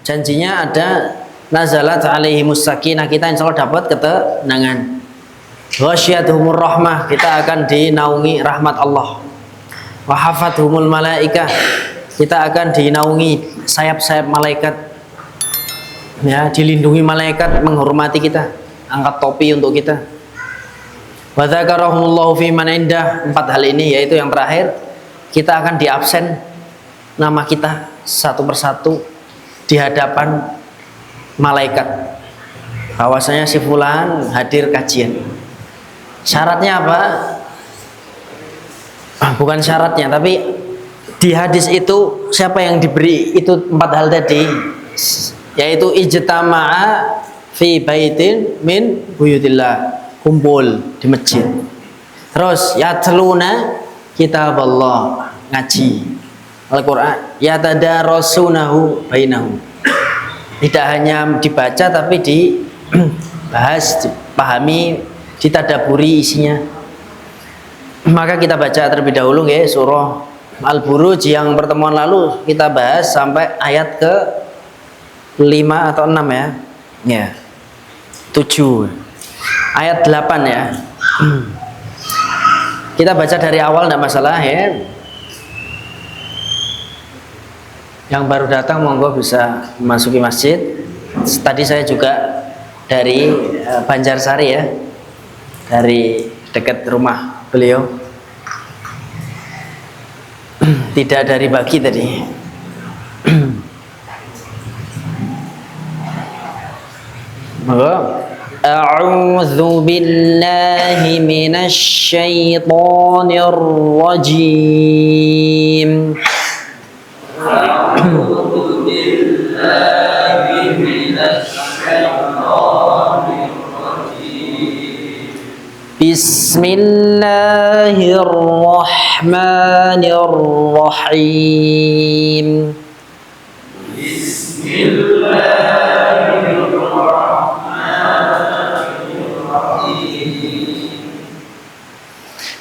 Janjinya ada nazalat alaihimus sakinah, kita insya Allah dapat ketenangan. Ghasyiyatuhumur rahmah, kita akan dinaungi rahmat Allah. Wa hafathumul malaikah, kita akan dinaungi sayap-sayap malaikat. Ya, dilindungi malaikat, menghormati kita, angkat topi untuk kita. Wa dzakarahumullahu fi man indah. 4 hal ini, yaitu yang terakhir, kita akan diabsen nama kita satu persatu di hadapan malaikat, bahwasanya si fulan hadir kajian. Syaratnya apa? Bukan syaratnya, tapi di hadis itu siapa yang diberi itu 4 hal tadi, yaitu ijtama'a fi baitin min buyutillah, kumpul di masjid. Terus yatluna kitab Allah, ngaji Al-Quran, yatadarasunahu bainahum, tidak hanya dibaca tapi dibahas, dipahami, ditadaburi isinya. Maka kita baca terlebih dahulu ya surah Al-Buruj yang pertemuan lalu kita bahas sampai ayat ke 5 atau 6 ya. Ya. 7. Ayat 8 ya. Kita baca dari awal tidak masalah ya. Yang baru datang monggo bisa memasuki masjid. Tadi saya juga dari Banjarsari ya, dari dekat rumah beliau. Tidak dari Bagi tadi. Monggo. A'udzu billahi minasy syaithanir rajim. Bismillahirrahmanirrahim.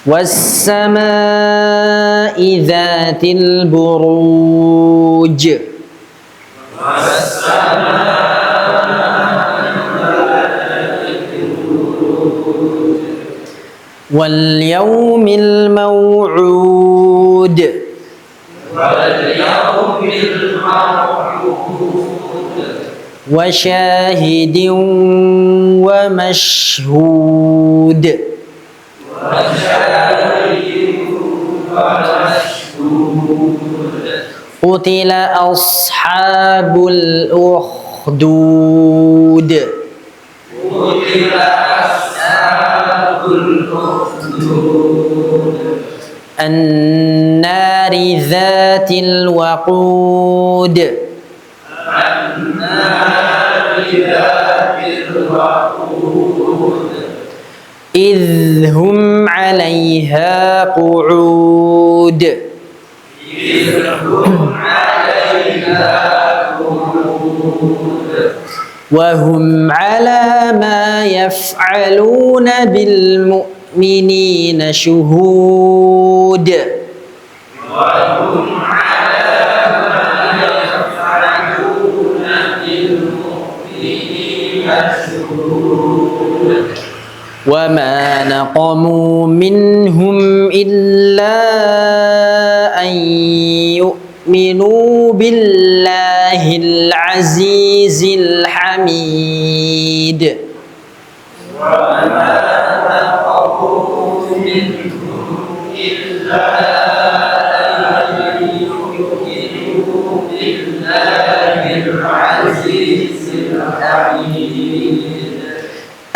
Was-samaa'i dzatil buruj. Wal yaumil maw'ud. Wa syahidin wa mashhud. Qutila ashabul ukhdud. An-nari dzatil waqud. Idhum 'alaiha qu'ud. Wa hum 'ala ma yaf'aluna bil mu'minina syuhud. Wa ma naqamu minhum illa an yu'minu billahil azizil hamid.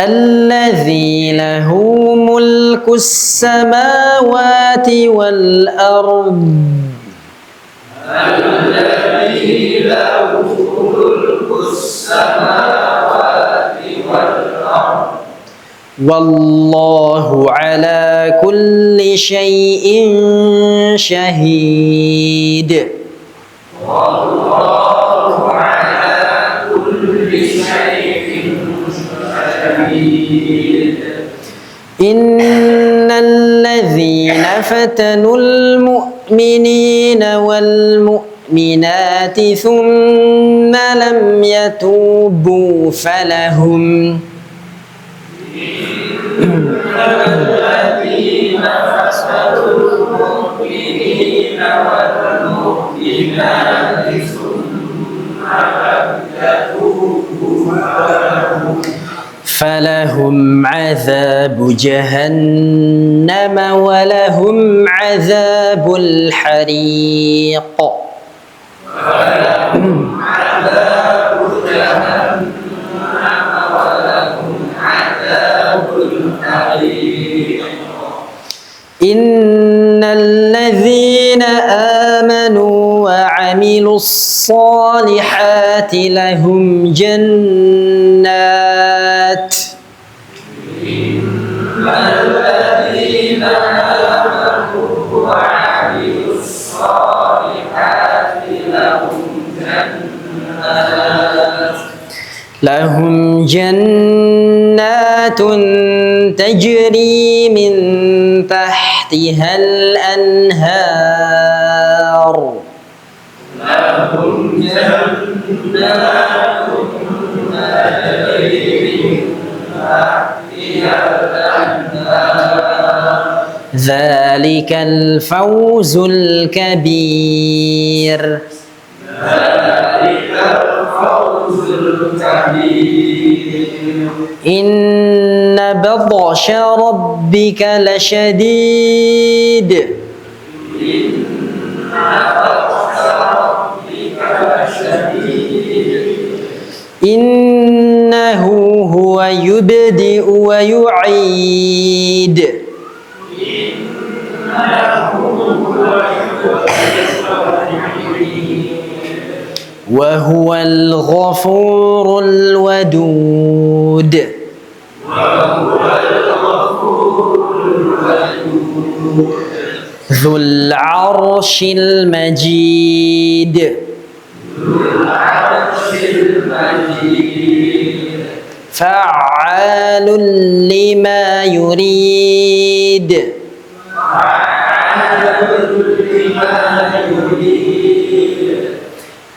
Alladzi lahu mulkus samawati wal ard. Alladzi lahu mulkus samawati wal ard. Wallahu ala kulli syai'in syahid. Wallahu ala kulli syai'in syahid. Innal ladzina fatanul mu'minina wal mu'minat والمؤمنات ثم لم يتوبوا فلهم الذين فسدوا المؤمنين والمؤمنات ثم لم يتوبوا فلهم عذاب جهنم ولهم عذاب الحريق. فلهم عذاب جهنم ولهم عذاب الحريق. إن الذين آمنوا وعملوا الصالحات لهم جنات الذين آمنوا وعملوا الصالحات لهم جنات تجري من تحتها الأنهار لهم جنات تجري من تحتها الأنهار. ذلك الفوز الكبير. ذلك الفوز الكبير. إن بطش ربك لشديد إن بطش ربك لشديد. إنه هو يبدئ ويعيد وهو الغفور الودود. ذو العرش المجيد. فعال لما يريد.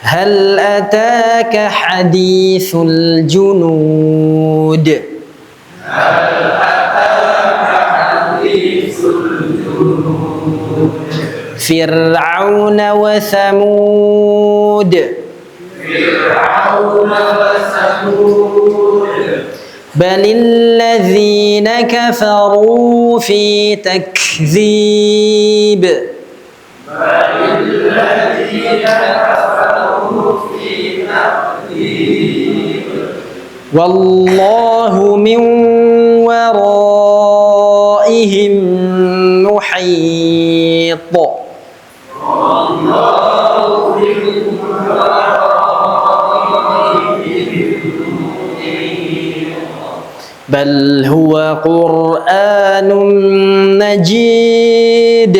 هل أتاك حديث الجنود. فرعون وثمود. بل الذين كفروا في تكذيب. والله من ورائهم محيط. بل هو قرآن مجيد.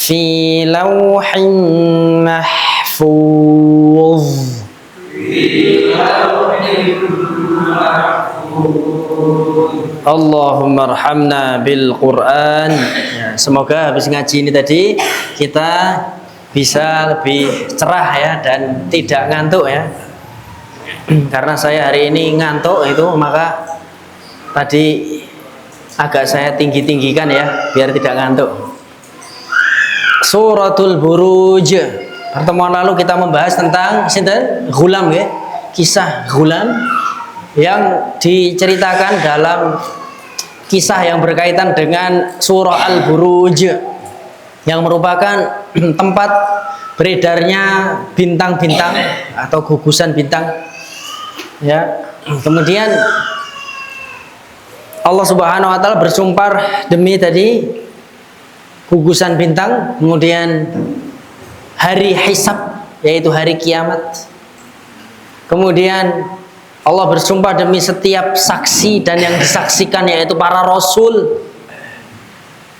في لوح محفوظ. Allahumma arhamna bil Quran. Ya, semoga habis ngaji ini tadi kita bisa lebih cerah ya dan tidak ngantuk ya. Karena saya hari ini ngantuk itu, maka tadi agak saya tinggi-tinggikan ya biar tidak ngantuk. Suratul Buruj. Pertemuan lalu kita membahas tentang Ghulam ya, kisah Ghulam yang diceritakan dalam kisah yang berkaitan dengan surah Al-Buruj yang merupakan tempat beredarnya bintang-bintang atau gugusan bintang ya. Kemudian Allah Subhanahu wa taala bersumpah demi tadi gugusan bintang, kemudian hari hisab yaitu hari kiamat. Kemudian Allah bersumpah demi setiap saksi dan yang disaksikan yaitu para rasul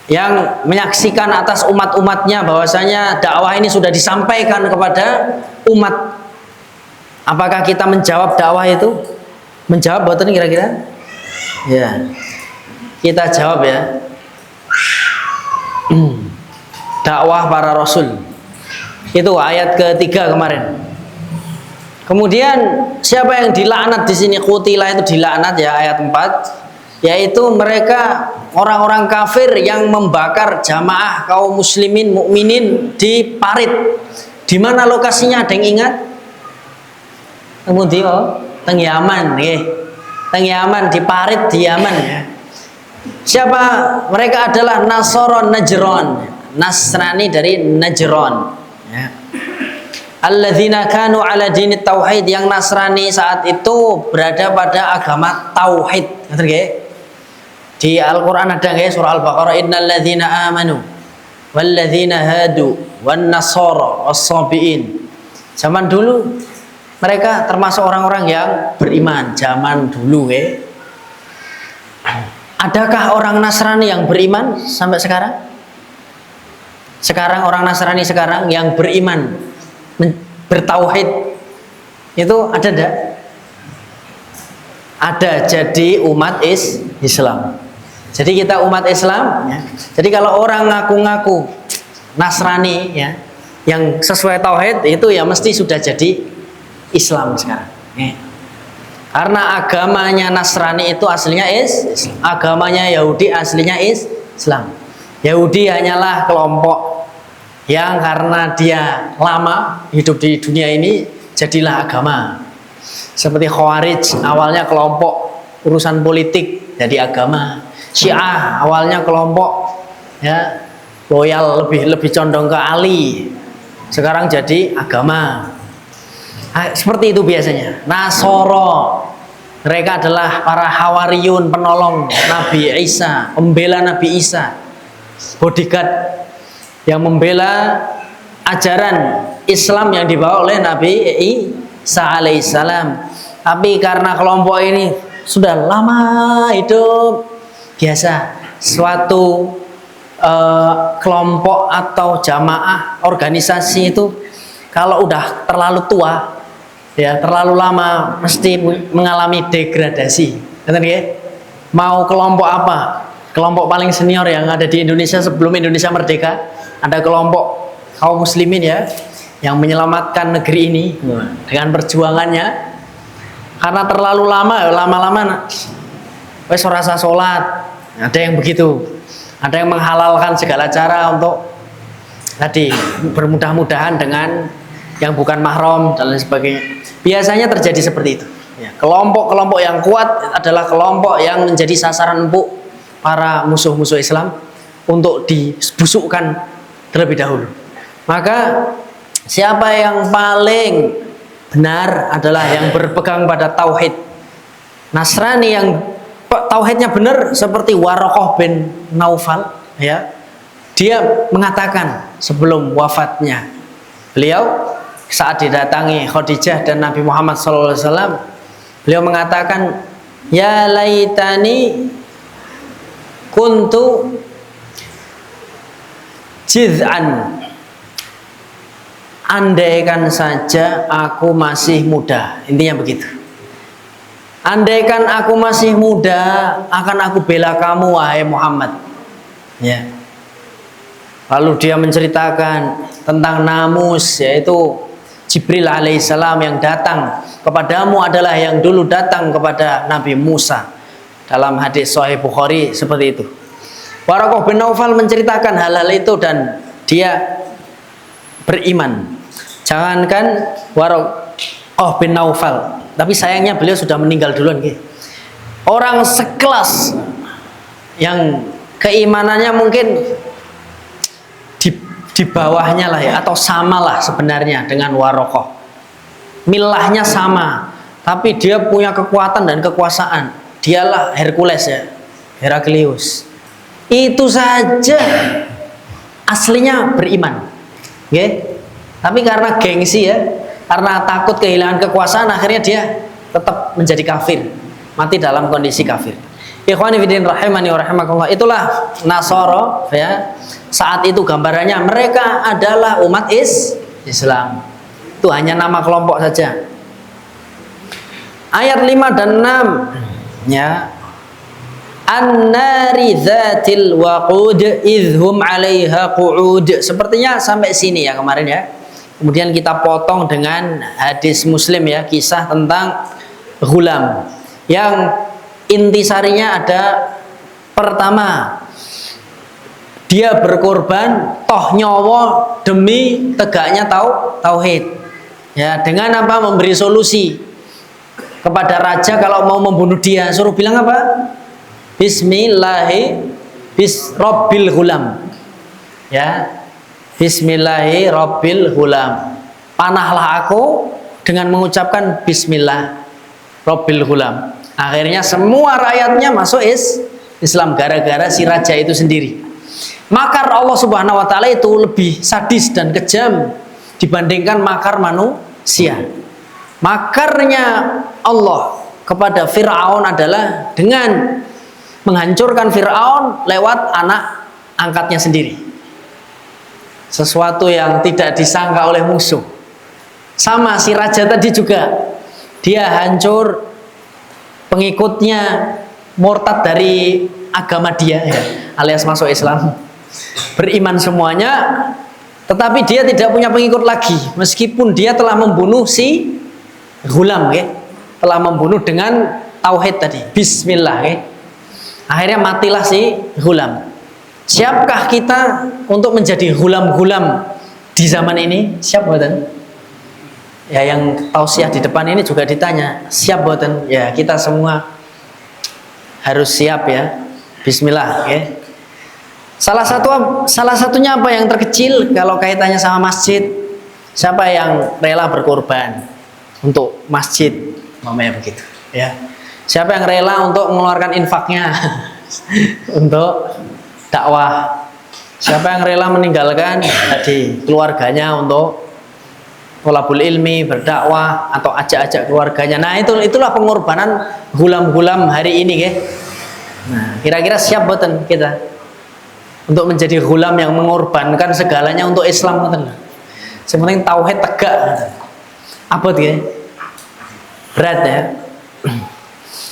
yang menyaksikan atas umat-umatnya bahwasanya dakwah ini sudah disampaikan kepada umat. Apakah kita menjawab dakwah itu? Menjawab boten kira-kira? Ya. kita jawab ya. Dakwah para rasul. Itu ayat ketiga kemarin. Kemudian siapa yang dilaknat di sini? Qutila itu dilaknat ya, ayat 4, yaitu mereka orang-orang kafir yang membakar jamaah kaum muslimin mukminin di parit. Di mana lokasinya, ada yang ingat? Kemudian teng Yaman, teng Yaman, di parit di Yaman ya. Siapa mereka? Adalah Nasara Najran, Nasrani dari Najran ya. Alladzina kanu ala dinit tauhid, yang Nasrani saat itu berada pada agama tauhid. Ngerti nggih? Di Al-Qur'an ada nggih, surah Al-Baqarah, innal ladzina amanu wal ladzina hadu wan nasara was-sabiin. Zaman dulu mereka termasuk orang-orang yang beriman zaman dulu nggih. Adakah orang Nasrani yang beriman sampai sekarang? Sekarang orang Nasrani sekarang yang beriman, bertauhid, itu ada enggak? Ada, jadi umat Islam. Jadi kita umat Islam ya. Jadi kalau orang ngaku-ngaku Nasrani ya, yang sesuai tauhid, itu ya mesti sudah jadi Islam sekarang ya. Karena agamanya Nasrani itu aslinya Islam, agamanya Yahudi aslinya Islam. Yahudi hanyalah kelompok yang karena dia lama hidup di dunia ini jadilah agama. Seperti Khawarij, awalnya kelompok urusan politik jadi agama. Syiah awalnya kelompok ya loyal, lebih condong ke Ali, sekarang jadi agama. Seperti itu biasanya. Nasoro, mereka adalah para hawariyun, penolong Nabi Isa, pembela Nabi Isa, bodyguard yang membela ajaran Islam yang dibawa oleh Nabi Isa alaihissalam. Tapi karena kelompok ini sudah lama hidup, biasa suatu kelompok atau jamaah organisasi itu kalau udah terlalu tua ya, terlalu lama, mesti mengalami degradasi. Mau kelompok apa? Kelompok paling senior yang ada di Indonesia sebelum Indonesia merdeka, ada kelompok kaum muslimin ya, yang menyelamatkan negeri ini dengan perjuangannya. Karena terlalu lama, lama-lama wes rasa sholat, ada yang begitu, ada yang menghalalkan segala cara untuk tadi bermudah-mudahan dengan yang bukan mahram dan lain sebagainya. Biasanya terjadi seperti itu ya. Kelompok-kelompok yang kuat adalah kelompok yang menjadi sasaran empuk para musuh-musuh Islam untuk dibusukkan terlebih dahulu. Maka siapa yang paling benar adalah yang berpegang pada tauhid. Nasrani yang tauhidnya benar seperti Waraqah bin Naufal ya, dia mengatakan sebelum wafatnya, beliau saat didatangi Khadijah dan Nabi Muhammad SAW, beliau mengatakan, ya laitani kuntu jiz'an, andaikan saja aku masih muda. Intinya begitu. Andaikan aku masih muda, akan aku bela kamu wahai Muhammad ya. Lalu dia menceritakan tentang namus, yaitu Jibril alaihissalam yang datang kepadamu adalah yang dulu datang kepada Nabi Musa. Dalam hadis Sahih Bukhari seperti itu. Waraqah bin Naufal menceritakan hal-hal itu dan dia beriman. Jangankan Waraqah bin Naufal, tapi sayangnya beliau sudah meninggal duluan. Orang sekelas yang keimanannya mungkin di bawahnya lah ya, atau samalah sebenarnya dengan Waraqah. Milahnya sama, tapi dia punya kekuatan dan kekuasaan. Dialah Hercules ya, Heraklius. Itu saja aslinya beriman. Okay? Tapi karena gengsi ya, karena takut kehilangan kekuasaan, akhirnya dia tetap menjadi kafir, mati dalam kondisi kafir. Ikhwani fillah rahimani wa rahimakumullah. Itulah Nasara ya. Saat itu gambarannya mereka adalah umat Islam. Itu hanya nama kelompok saja. Ayat 5 dan 6 ya. An-nari dzatil waqud idhum 'alaiha qu'ud. Sepertinya sampai sini ya kemarin ya. Kemudian kita potong dengan hadis Muslim ya, kisah tentang ghulam yang intisarinya ada pertama, dia berkorban toh nyawa demi tegaknya tauhid. Ya, dengan apa? Memberi solusi kepada raja kalau mau membunuh dia, suruh bilang apa? Rabbil ghulam. Ya. Rabbil ghulam. Panahlah aku dengan mengucapkan bismillah Rabbil ghulam. Akhirnya semua rakyatnya masuk Islam gara-gara si raja itu sendiri. Makar Allah Subhanahu wa taala itu lebih sadis dan kejam dibandingkan makar manusia. Makarnya Allah kepada Fir'aun adalah dengan menghancurkan Fir'aun lewat anak angkatnya sendiri. Sesuatu yang tidak disangka oleh musuh. Sama si raja tadi juga, dia hancur, pengikutnya murtad dari agama dia ya, alias masuk Islam, beriman semuanya, tetapi dia tidak punya pengikut lagi meskipun dia telah membunuh si ghulam ya, telah membunuh dengan tauhid tadi, bismillah ya. Akhirnya matilah si ghulam. Siapkah kita untuk menjadi ghulam-ghulam di zaman ini? Siap buatan? Ya, yang tausiah di depan ini juga ditanya, siap buatan? Ya, kita semua harus siap ya. Bismillah ya. Salah satunya apa yang terkecil kalau kaitannya sama masjid? Siapa yang rela berkorban untuk masjid? Namanya begitu ya. Siapa yang rela untuk mengeluarkan infaknya untuk dakwah? Siapa yang rela meninggalkan tadi keluarganya untuk thalabul ilmi, berdakwah, atau ajak-ajak keluarganya? Nah, itulah pengorbanan ghulam-ghulam hari ini ya. Nah, kira-kira siap boten kita untuk menjadi ghulam yang mengorbankan segalanya untuk Islam boten? Sepenting tauhid tegak. Apa tuh ya? Berat ya.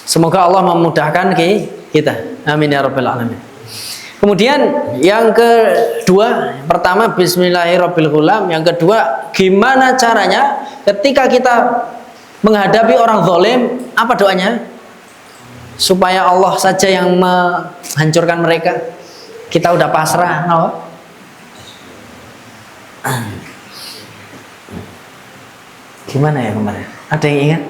Semoga Allah memudahkan kita. Amin ya rabbal alamin. Kemudian yang kedua, pertama bismillahirrahmanirrahim. Yang kedua, gimana caranya ketika kita menghadapi orang zalim, apa doanya? Supaya Allah saja yang menghancurkan mereka. Kita udah pasrah, no? Gimana ya kemarin? Ada yang ingat?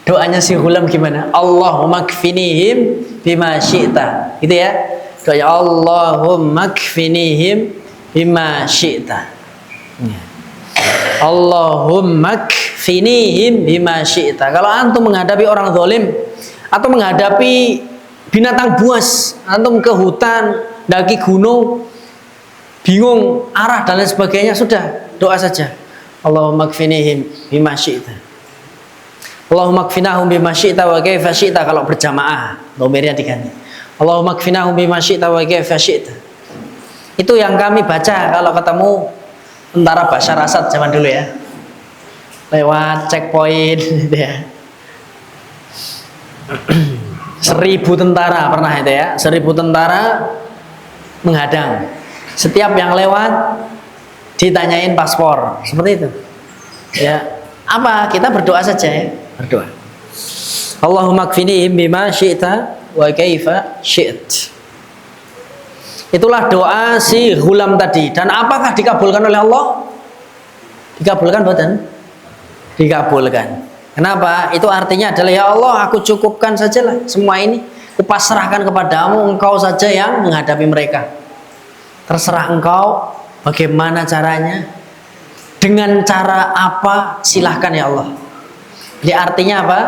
Doanya si ghulam gimana? Allahumma kfinihim bima syi'ta. Gitu ya. Doa Allahumma kfinihim bima syi'ta. Allahumma kfinihim bima syi'ta. Kalau antum menghadapi orang zalim atau menghadapi binatang buas, antum ke hutan, daki gunung, bingung arah dan lain sebagainya, sudah doa saja. Allahumma kfinihim bima syi'ta. Allahumma kfinahum bima syi'ta wa kaifa syi'ta kalau berjamaah, domirnya diganti. Allahumma kfinahum bima syi'ta wa kaifa syi'ta. Itu yang kami baca kalau ketemu tentara Bashar Assad zaman dulu ya. Lewat checkpoint gitu ya. 1000 tentara pernah itu ya. 1000 tentara menghadang. Setiap yang lewat ditanyain paspor, seperti itu. Ya. Apa? Kita berdoa saja ya. Berdoa. Allahumma kfinihim bima syi'ta wa kaifa syi't. Itulah doa si ghulam tadi. Dan apakah dikabulkan oleh Allah? Dikabulkan bukan? Dikabulkan. Kenapa? Itu artinya adalah ya Allah, aku cukupkan sajalah semua ini. Kupasrahkan kepadamu, engkau saja yang menghadapi mereka. Terserah engkau bagaimana caranya. Dengan cara apa silahkan ya Allah. Jadi artinya apa?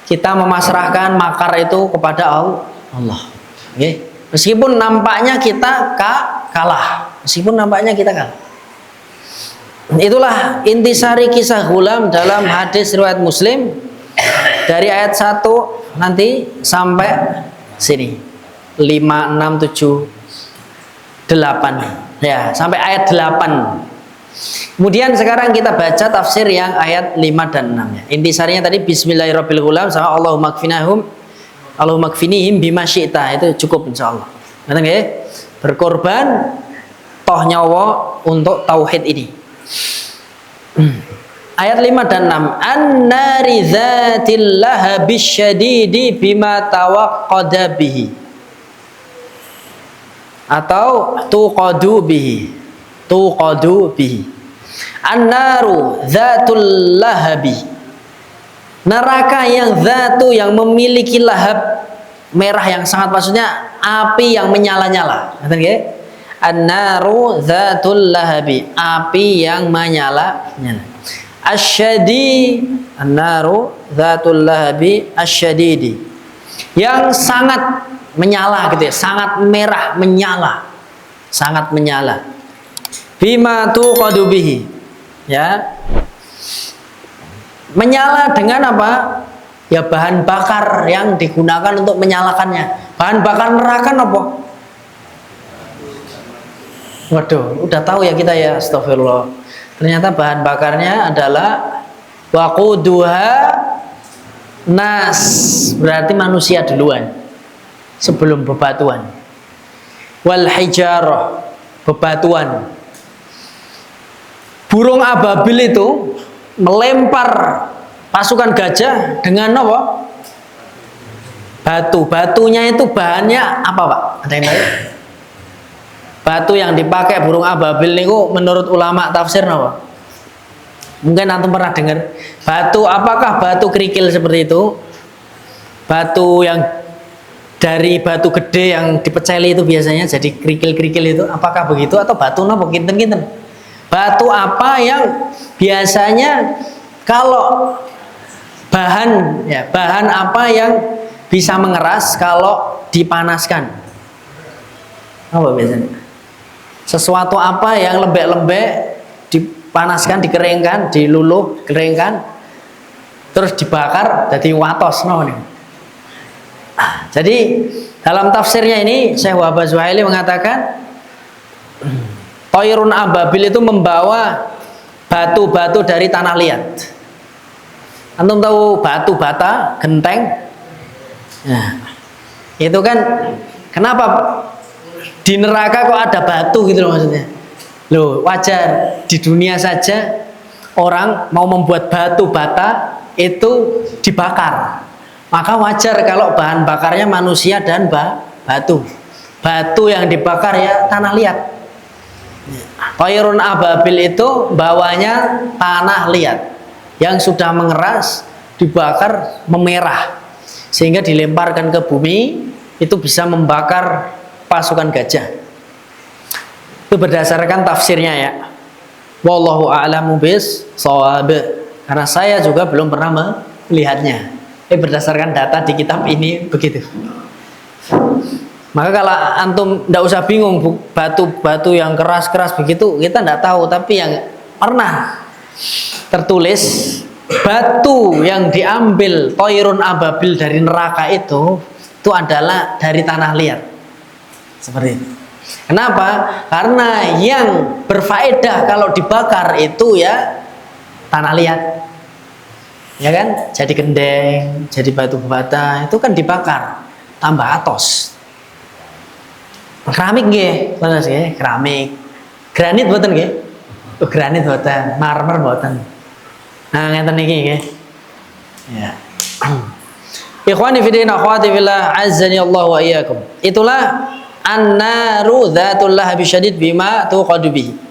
Kita memasrahkan makar itu kepada Allah. Okay. Meskipun nampaknya kita kalah. Meskipun nampaknya kita kalah. Itulah intisari kisah ghulam dalam hadis riwayat Muslim. Dari ayat 1 nanti sampai sini. 5, 6, 7, 8. Ya, sampai ayat 8. Kemudian sekarang kita baca tafsir yang ayat 5 dan 6 ya. Intisarinya tadi bismillahirrahmanirrahim sama Allahumma kfinahum Allahumma kfinihim bima syi'ta, itu cukup insyaallah. Ngoten nggih? Berkorban toh nyawa untuk tauhid ini. Ayat 5 dan 6. An-nari dzatil lahabis syadidi bima tawaqqada bihi. Atau tuqadu bihi. Tuqadu bihi. An-naru dzatul lahabi. Neraka yang zatu, yang memiliki lahab merah yang sangat, maksudnya api yang menyala-nyala. Ngerti nggih? An-naru dzatul lahabi, api yang menyala-nyala. Asyadi, an-naru dzatul lahabi asyadidi, yang sangat menyala gitu ya, sangat merah, menyala, sangat menyala. Bima tuqadu bihi, ya, menyala dengan apa? Ya bahan bakar yang digunakan untuk menyalakannya. Bahan bakar neraka apa? Waduh, udah tahu ya kita ya, astagfirullah. Ternyata bahan bakarnya adalah waquduha nas, berarti manusia duluan sebelum bebatuan. Wal hijarah, bebatuan. Burung ababil itu melempar pasukan gajah dengan apa? Batu. Batunya itu bahannya apa, Pak? Ada yang tahu? Batu yang dipakai burung ababil niku menurut ulama tafsir apa? Mungkin antum pernah dengar. Batu, apakah batu kerikil seperti itu? Batu yang dari batu gede yang dipeceli itu biasanya jadi kerikil-kerikil itu, apakah begitu atau batu napa kinten-kinten? Batu apa yang biasanya kalau bahan ya, bahan apa yang bisa mengeras kalau dipanaskan? Apa biasanya? Sesuatu apa yang lembek-lembek dipanaskan, dikeringkan, diluluh, keringkan, terus dibakar jadi watos, no nih. Jadi dalam tafsirnya ini Syekh Wahbah Zuhaili mengatakan Toirun ababil itu membawa batu-batu dari tanah liat. Antum tahu batu bata, genteng? Nah, itu kan kenapa di neraka kok ada batu gitu loh maksudnya. Loh, wajar di dunia saja orang mau membuat batu bata itu dibakar. Maka wajar kalau bahan bakarnya manusia dan batu. Batu yang dibakar ya tanah liat. Toirun ababil itu bawanya tanah liat yang sudah mengeras, dibakar, memerah sehingga dilemparkan ke bumi, itu bisa membakar pasukan gajah. Itu berdasarkan tafsirnya ya. Wallahu a'lamu bis-shawab. Karena saya juga belum pernah melihatnya. Berdasarkan data di kitab ini begitu. Maka kalau antum tidak usah bingung batu-batu yang keras-keras begitu, kita tidak tahu. Tapi yang pernah tertulis batu yang diambil toirun ababil dari neraka itu adalah dari tanah liat. Seperti itu. Kenapa? Karena yang berfaedah kalau dibakar itu ya tanah liat. Ya kan? Jadi gendeng, jadi batu bata, itu kan dibakar, tambah atos. Keramik nggih, terus nggih, keramik. Granit mboten nggih? Oh, granit mboten, marmer mboten. Nah, ngeten niki nggih. Ya. Ikhwani fi din, akhwati fillah, azzani Allah wa iyyakum. Itulah an-naru dzatul lahabi syadid bima tuqadu bihi.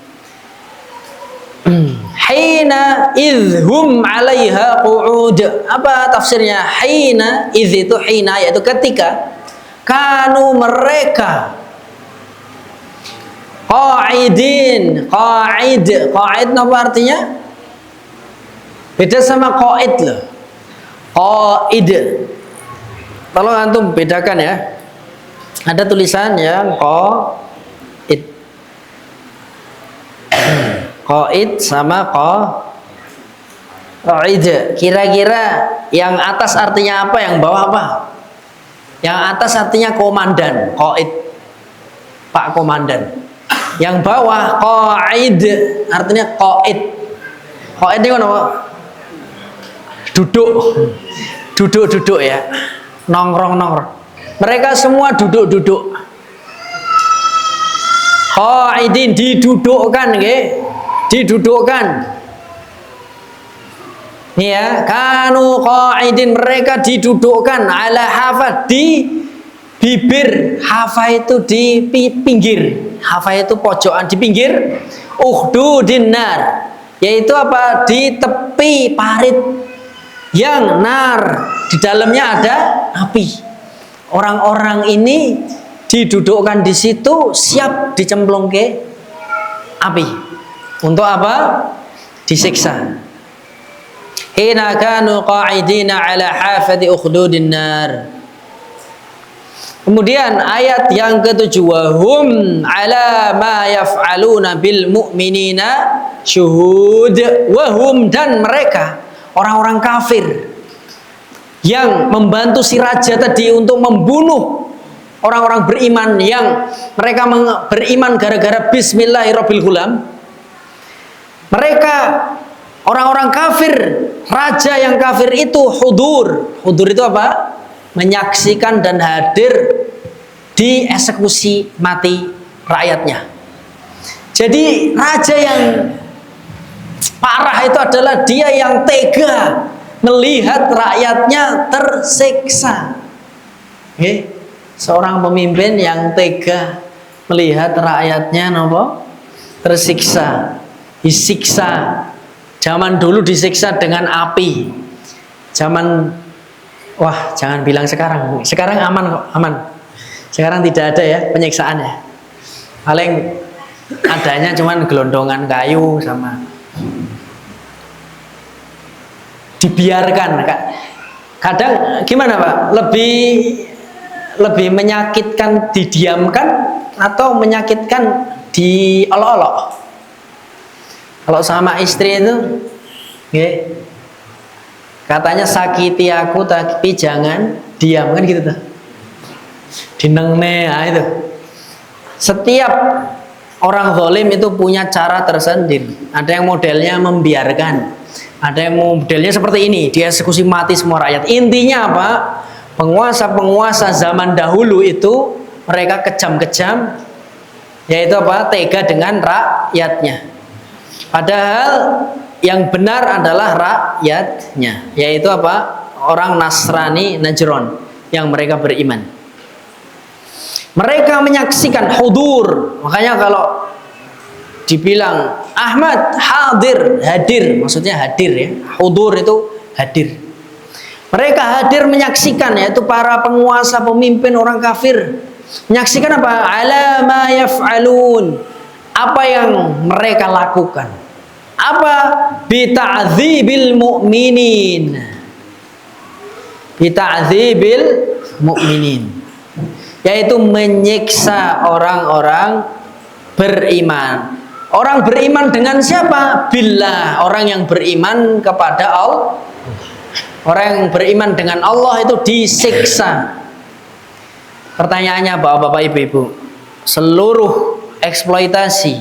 Hina idhum 'alaiha qu'ud. Apa tafsirnya? Hina, idh itu hina, yaitu ketika kanu mereka qa'idin. Qa'id apa artinya? Beda sama qa'id loh. Qa'id. Tolong antum bedakan ya. Ada tulisan yang qa'id. Qa'id sama qa'id. Kira-kira yang atas artinya apa, yang bawah apa? Yang atas artinya komandan, qa'id, Pak Komandan. Yang bawah qa'id artinya qa'id. Qa'id itu apa? Duduk ya. nongkrong. Mereka semua duduk-duduk. Qa'idin, didudukkan nggih. Didudukkan. Ya, kanu qa'idin, mereka didudukkan ala hafa, di bibir. Hafa itu di pinggir. Hafa itu pojokan di pinggir. Ukhdudin nar, yaitu apa? Di tepi parit yang nar, di dalamnya ada api. Orang-orang ini didudukkan di situ siap dicemplung ke api. Untuk apa? Disiksa. Hina kanu qa'idina ala hafati ukhdudin nar. Kemudian ayat yang ke-7, wahum ala ma yaf'aluna bil mu'minina syuhud. Wahum, dan mereka orang-orang kafir yang membantu si raja tadi untuk membunuh orang-orang beriman, yang mereka beriman gara-gara bismillahirrahmanirrahim. Mereka orang-orang kafir, raja yang kafir itu hudur. Hudur itu apa? Menyaksikan dan hadir di eksekusi mati rakyatnya. Jadi raja yang parah itu adalah dia yang tega melihat rakyatnya tersiksa. Okay? Seorang pemimpin yang tega melihat rakyatnya tersiksa, disiksa. Zaman dulu disiksa dengan api. Jangan bilang sekarang. Sekarang aman kok, aman. Sekarang tidak ada ya penyiksaannya. Paling adanya cuman gelondongan kayu sama dibiarkan. Kadang gimana Pak? Lebih menyakitkan didiamkan atau menyakitkan diolok-olok? Kalau sama istri itu, katanya sakiti aku tapi jangan diam, kan gitu tuh. Dinengne, itu. Setiap orang zalim itu punya cara tersendiri. Ada yang modelnya membiarkan, ada yang modelnya seperti ini, dieksekusi mati semua rakyat. Intinya apa? Penguasa-penguasa zaman dahulu itu mereka kejam-kejam, yaitu apa? Tega dengan rakyatnya. Padahal yang benar adalah rakyatnya, yaitu apa? Orang Nasrani Najran yang mereka beriman. Mereka menyaksikan hudur. Makanya kalau dibilang Ahmad hadir, maksudnya hadir ya. Hudur itu hadir. Mereka hadir menyaksikan, yaitu para penguasa, pemimpin orang kafir. Menyaksikan apa? Ala ma yaf'alun. Apa yang mereka lakukan? Apa? Bita'dzibil mu'minin. Bita'dzibil mu'minin. Yaitu menyiksa orang-orang beriman. Orang beriman dengan siapa? Billah. Orang yang beriman kepada Allah. Orang yang beriman dengan Allah itu disiksa. Pertanyaannya bapak-bapak, ibu-ibu, seluruh eksploitasi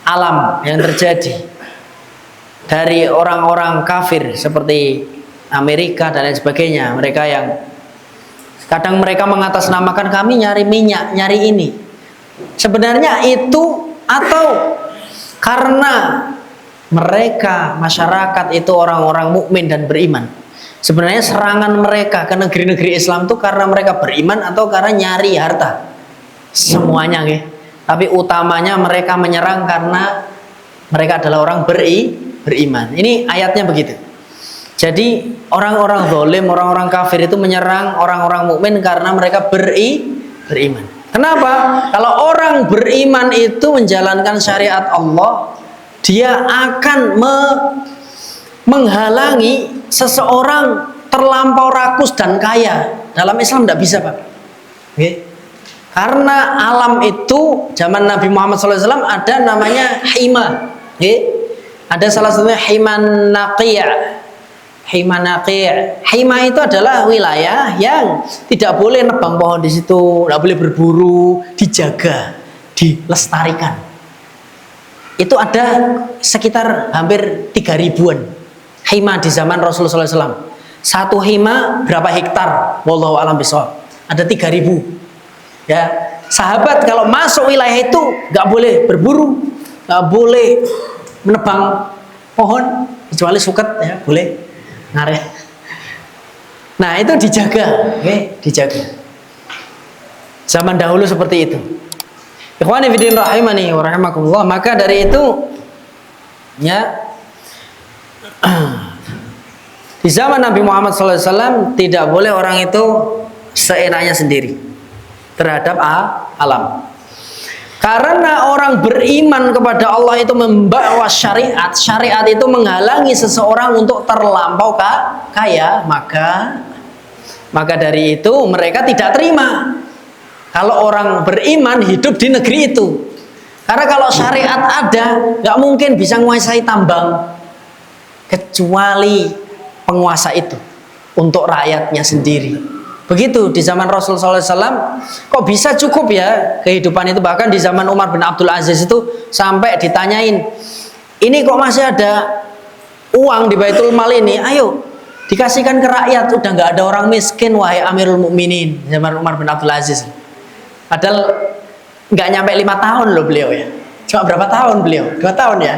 alam yang terjadi dari orang-orang kafir seperti Amerika dan lain sebagainya, mereka yang kadang mereka mengatasnamakan kami nyari minyak, nyari ini. Sebenarnya itu atau karena mereka masyarakat itu orang-orang mukmin dan beriman. Sebenarnya serangan mereka ke negeri-negeri Islam itu karena mereka beriman atau karena nyari harta. Semuanya nggih. Tapi utamanya mereka menyerang karena mereka adalah orang beriman. Ini ayatnya begitu. Jadi orang-orang zalim, orang-orang kafir itu menyerang orang-orang mukmin karena mereka beriman. Kenapa? Kalau orang beriman itu menjalankan syariat Allah, dia akan menghalangi seseorang terlampau rakus dan kaya. Dalam Islam tidak bisa, Pak. Okay. Karena alam itu zaman Nabi Muhammad SAW ada namanya hima. Okay. Ada salah satunya himan naqiyah. Hima itu adalah wilayah yang tidak boleh nebang pohon di situ, tidak boleh berburu, dijaga, dilestarikan. Itu ada sekitar hampir 3.000-an hima di zaman Rasulullah SAW. Satu hima berapa hektar? Wallahu a'lam bishawab. Ada 3.000. Ya, sahabat kalau masuk wilayah itu nggak boleh berburu, nggak boleh menebang pohon kecuali suket ya, boleh ngaret. Nah itu dijaga, oke, dijaga. Zaman dahulu seperti itu. Ikhwani fillah rahimani wa rahimakumullah. Maka dari itu, ya, di zaman Nabi Muhammad SAW tidak boleh orang itu seenaknya sendiri terhadap alam. Karena orang beriman kepada Allah itu membawa syariat. Syariat itu menghalangi seseorang untuk terlampau kaya. Maka dari itu mereka tidak terima kalau orang beriman hidup di negeri itu. Karena kalau syariat ada, nggak mungkin bisa menguasai tambang kecuali penguasa itu untuk rakyatnya sendiri. Begitu di zaman Rasul SAW, kok bisa cukup ya kehidupan itu. Bahkan di zaman Umar bin Abdul Aziz itu sampai ditanyain, ini kok masih ada uang di Baitul Mal ini, ayo dikasihkan ke rakyat, udah nggak ada orang miskin wahai Amirul Mukminin. Zaman Umar bin Abdul Aziz, padahal nggak nyampe 5 tahun loh beliau ya. Cuma berapa tahun beliau? 2 tahun ya,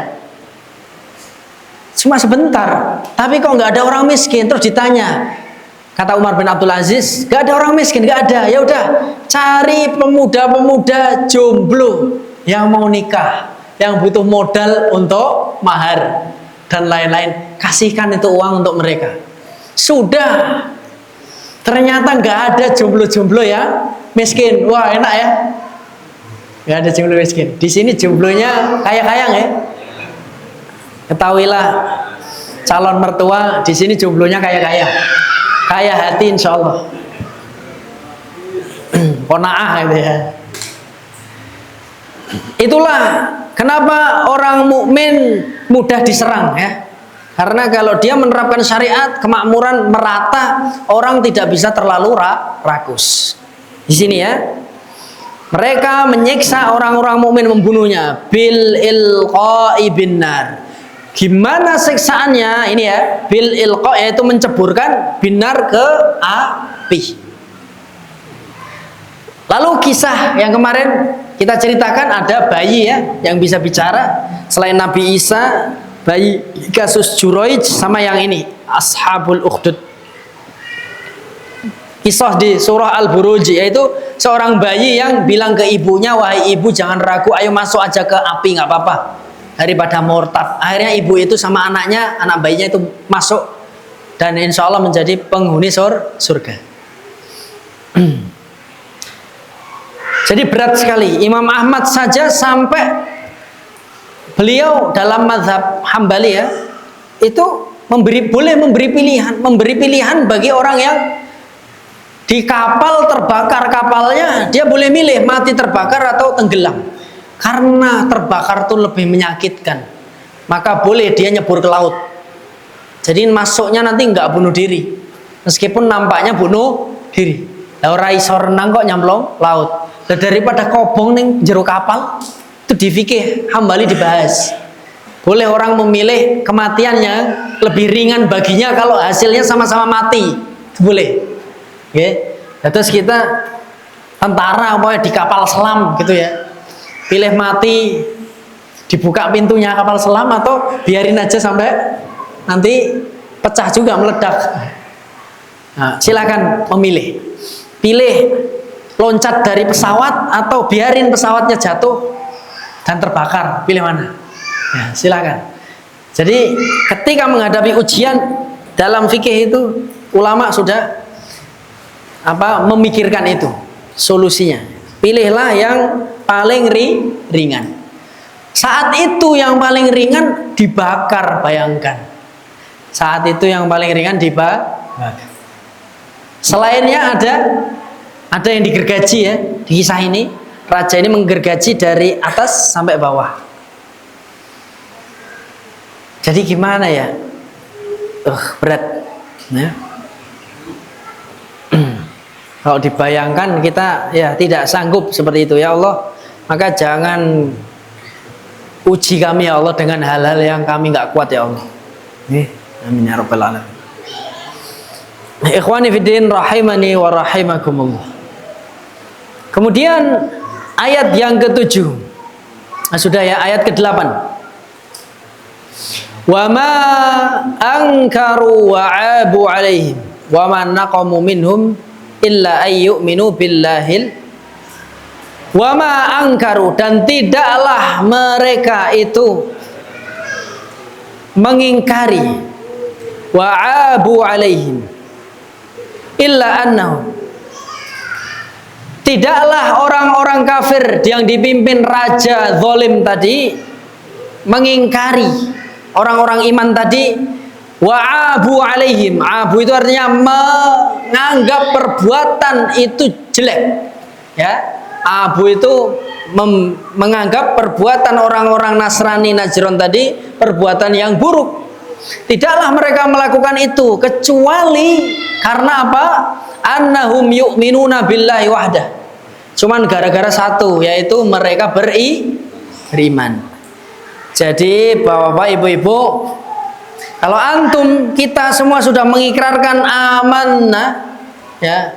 cuma sebentar. Tapi kok nggak ada orang miskin? Terus ditanya, kata Umar bin Abdul Aziz, gak ada orang miskin, gak ada. Ya udah, cari pemuda-pemuda jomblo yang mau nikah, yang butuh modal untuk mahar dan lain-lain, kasihkan itu uang untuk mereka. Sudah, ternyata gak ada jomblo-jomblo yang miskin. Wah enak ya, gak ada jomblo miskin. Di sini jomblonya kaya-kayang ya. Ketahuilah, calon mertua di sini jomblonya kaya-kaya. Kaya hati insya Allah. Qanaah gitu ya. Itulah kenapa orang mukmin mudah diserang ya. Karena kalau dia menerapkan syariat, kemakmuran merata, orang tidak bisa terlalu rakus. Di sini ya. Mereka menyiksa orang-orang mukmin, membunuhnya bil ilqa'i binnar. Gimana siksaannya ini ya, bil ilqa, yaitu menceburkan binar ke api. Lalu kisah yang kemarin kita ceritakan, ada bayi ya yang bisa bicara selain Nabi Isa, bayi kasus Juraij sama yang ini Ashabul Ukhdud. Kisah di surah Al-Buruj, yaitu seorang bayi yang bilang ke ibunya, wahai ibu jangan ragu, ayo masuk aja ke api, nggak apa-apa daripada murtad. Akhirnya ibu itu sama anaknya, anak bayinya itu masuk dan insya Allah menjadi penghuni surga. Jadi berat sekali. Imam Ahmad saja sampai beliau dalam mazhab Hambali ya, itu boleh memberi pilihan bagi orang yang di kapal terbakar kapalnya, dia boleh milih mati terbakar atau tenggelam. Karena terbakar itu lebih menyakitkan, maka boleh dia nyebur ke laut. Jadi masuknya nanti nggak bunuh diri, meskipun nampaknya bunuh diri. Lah ora iso renang kok nyemplung laut. Lah daripada kobong ning jero kapal, itu di fikih Hambali dibahas. Boleh orang memilih kematian yang lebih ringan baginya kalau hasilnya sama-sama mati. Itu boleh. Oke. Terus kita tentara pokoknya di kapal selam gitu ya. Pilih mati, dibuka pintunya kapal selam, atau biarin aja sampai nanti pecah juga, meledak. Nah, silakan memilih. Pilih loncat dari pesawat atau biarin pesawatnya jatuh dan terbakar. Pilih mana? Ya, silakan. Jadi ketika menghadapi ujian dalam fikih itu, ulama sudah memikirkan itu solusinya. Pilihlah yang paling ringan. Saat itu yang paling ringan dibakar, bayangkan. Saat itu yang paling ringan dibakar. Selainnya ada yang digergaji ya. Di kisah ini, raja ini menggergaji dari atas sampai bawah. Jadi gimana ya? Berat. Ya. Kalau dibayangkan kita ya tidak sanggup seperti itu ya Allah. Maka jangan uji kami ya Allah dengan hal-hal yang kami nggak kuat ya Allah. Amin ya rabbal alamin. Ikhwani fiddin rahimani wa rahimakumullah. Kemudian ayat yang ke-7. Nah, sudah ya, ayat ke-8. Wa ma ankaru wa abu alaihim wa ma naqamu minhum illa ayyuminu billahil wa ma ankaru, dan tidaklah mereka itu mengingkari wa abu alaihim illa annahu, tidaklah orang-orang kafir yang dipimpin raja zalim tadi mengingkari orang-orang iman tadi. Wa abu alaihim, abu itu artinya menganggap perbuatan itu jelek, ya. Abu itu menganggap perbuatan orang-orang Nasrani Najran tadi perbuatan yang buruk. Tidaklah mereka melakukan itu kecuali karena apa? Annahum yu'minuna billahi wahdah. Cuman gara-gara satu, yaitu mereka beriman. Jadi bapak-bapak, ibu-ibu, kalau antum kita semua sudah mengikrarkan amanah, ya,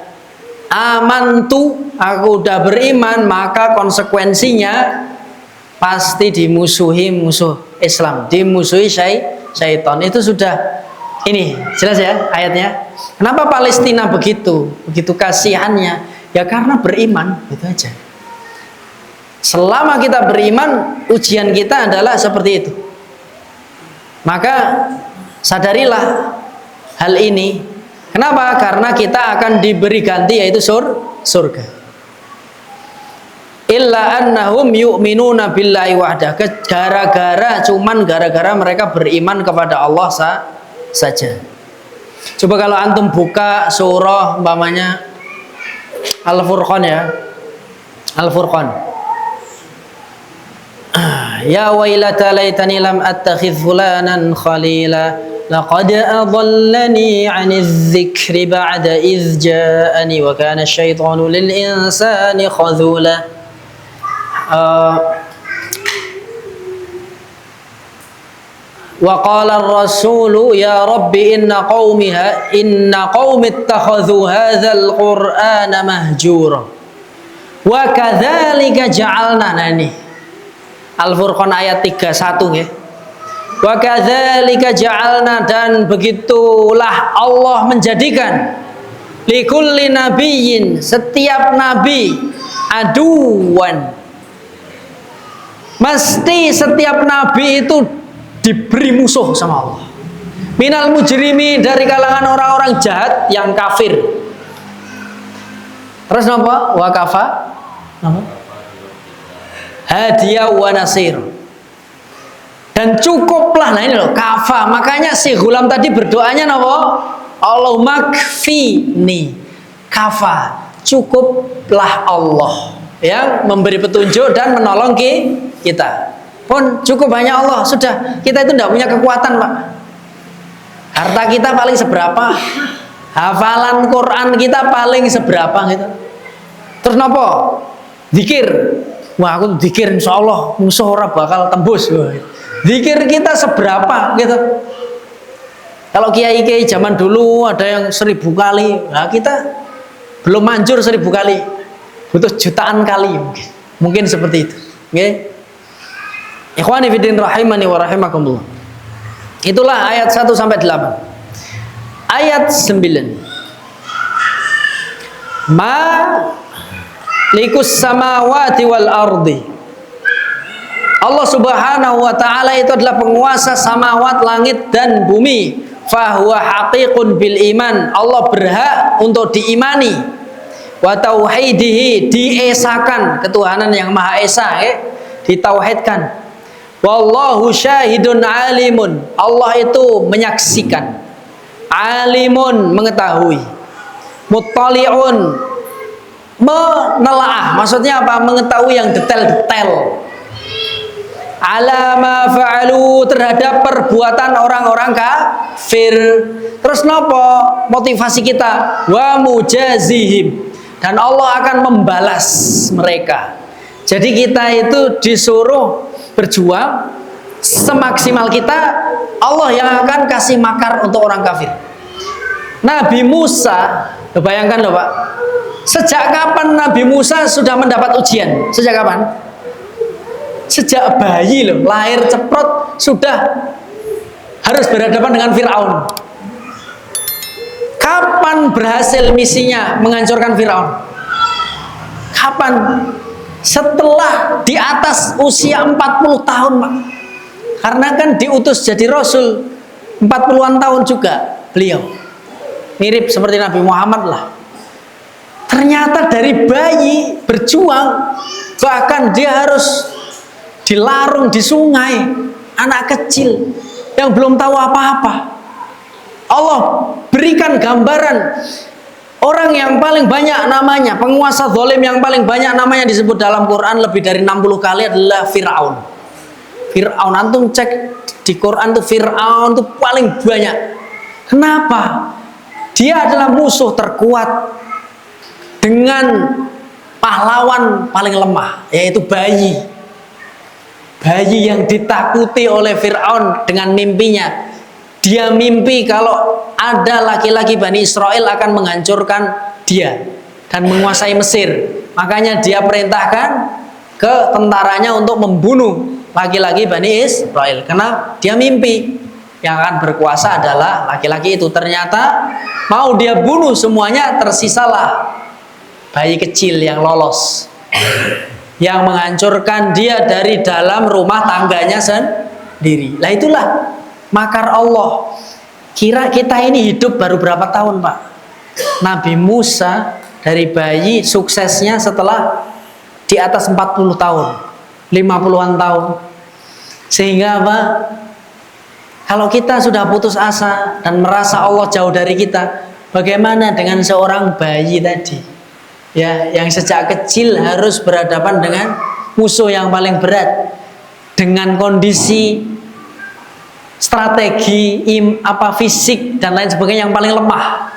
amantu, aku udah beriman, maka konsekuensinya pasti dimusuhi musuh Islam, dimusuhi syaitan. Itu sudah, ini jelas ya ayatnya. Kenapa Palestina begitu kasihannya? Ya karena beriman, itu aja. Selama kita beriman, ujian kita adalah seperti itu. Maka sadarilah hal ini. Kenapa? Karena kita akan diberi ganti, yaitu surga. Illa annahum yu'minuna billahi wahdah. Gara-gara mereka beriman kepada Allah saja. Coba kalau antum buka surah umpamanya Al-Furqan, ya. Al-Furqan. Ya wailata laitani lam attakhidh fulanan khalila laqad adallani 'anidh dzikri ba'da idz ja'ani wa kana asyaitanu lil insani khadhula. Wa qala ar-rasulu ya rabbi inna qaumi ittakhadhu hadzal qur'ana mahjura wa kadzalika ja'alna. Nah ini Al-Furqan ayat 31 ya. Wa kadzalika ja'alna, dan begitulah Allah menjadikan likulli nabiyyin, setiap nabi, aduwan, mesti setiap nabi itu diberi musuh sama Allah. Minal mujrimi, dari kalangan orang-orang jahat yang kafir. Terus napa? Wa kafa napa? Hadiya wa nasir, dan cukuplah. Nah ini loh, kafa. Makanya si Ghulam tadi berdoanya napa? Allahumma kfini, kafa, cukuplah Allah yang memberi petunjuk dan menolong kita. Pun cukup hanya Allah, sudah. Kita itu tidak punya kekuatan, Pak. Harta kita paling seberapa? Hafalan Quran kita paling seberapa gitu. Terus napa? Zikir. Wah, aku zikir insya Allah musuh orang bakal tembus. Zikir kita seberapa gitu. Kalau kiai-kiai zaman dulu ada yang 1000 kali, nah kita belum manjur 1000 kali, butuh jutaan kali mungkin seperti itu. Okay? Ikhwani fiddin rahimani wa rahimakumullah. Itulah ayat 1 sampai 8. Ayat 9. Ma likus samawati wal ardi. Allah subhanahu wa ta'ala itu adalah penguasa samawat, langit dan bumi. Fahuwa haqiqun bil iman. Allah berhak untuk diimani. Wa tauhidihi, diesakan ketuhanan yang maha esa, ditauhidkan. Wallahu syahidun alimun. Allah itu menyaksikan. Alimun, mengetahui. Muttali'un, menelaah, maksudnya apa? Mengetahui yang detail-detail. Ala ma fa'alu, terhadap perbuatan orang-orang kafir. Terus nopo motivasi kita? Wa mujazihim, dan Allah akan membalas mereka. Jadi kita itu disuruh berjuang semaksimal kita. Allah yang akan kasih makar untuk orang kafir. Nabi Musa, bayangkan loh Pak, sejak kapan Nabi Musa sudah mendapat ujian? Sejak kapan? Sejak bayi loh, lahir ceprot sudah harus berhadapan dengan Fir'aun. Kapan berhasil misinya menghancurkan Fir'aun? Kapan? Setelah di atas usia 40 tahun Pak. Karena kan diutus jadi Rasul 40-an tahun juga beliau. Mirip seperti Nabi Muhammad lah. Ternyata dari bayi berjuang, bahkan dia harus dilarung di sungai, anak kecil yang belum tahu apa-apa. Allah berikan gambaran orang yang paling banyak namanya, penguasa zalim yang paling banyak namanya disebut dalam Quran lebih dari 60 kali adalah Fir'aun. Fir'aun, antum cek di Quran tuh Fir'aun tuh paling banyak. Kenapa? Dia adalah musuh terkuat dengan pahlawan paling lemah, yaitu bayi. Bayi yang ditakuti oleh Fir'aun dengan mimpinya. Dia mimpi kalau ada laki-laki Bani Israel akan menghancurkan dia dan menguasai Mesir. Makanya dia perintahkan ke tentaranya untuk membunuh laki-laki Bani Israel. Karena dia mimpi yang akan berkuasa adalah laki-laki itu. Ternyata mau dia bunuh semuanya, tersisalah bayi kecil yang lolos, yang menghancurkan dia dari dalam rumah tangganya sendiri. Lah itulah makar Allah. Kira kita ini hidup baru berapa tahun Pak? Nabi Musa dari bayi suksesnya setelah di atas 40 tahun, 50-an tahun. Sehingga apa? Kalau kita sudah putus asa dan merasa Allah jauh dari kita, bagaimana dengan seorang bayi tadi? Ya, yang sejak kecil harus berhadapan dengan musuh yang paling berat, dengan kondisi strategi fisik dan lain sebagainya yang paling lemah.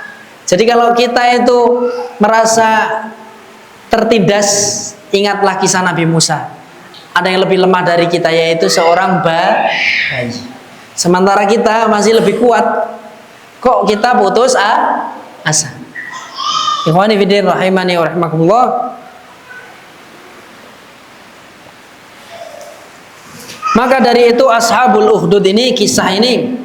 Jadi kalau kita itu merasa tertindas, ingatlah kisah Nabi Musa. Ada yang lebih lemah dari kita, yaitu seorang bayi. Sementara kita masih lebih kuat, kok kita putus asa. Ikhwani fiddin rahimani wa rahimakumullah. Maka dari itu Ashabul Ukhdud ini, kisah ini,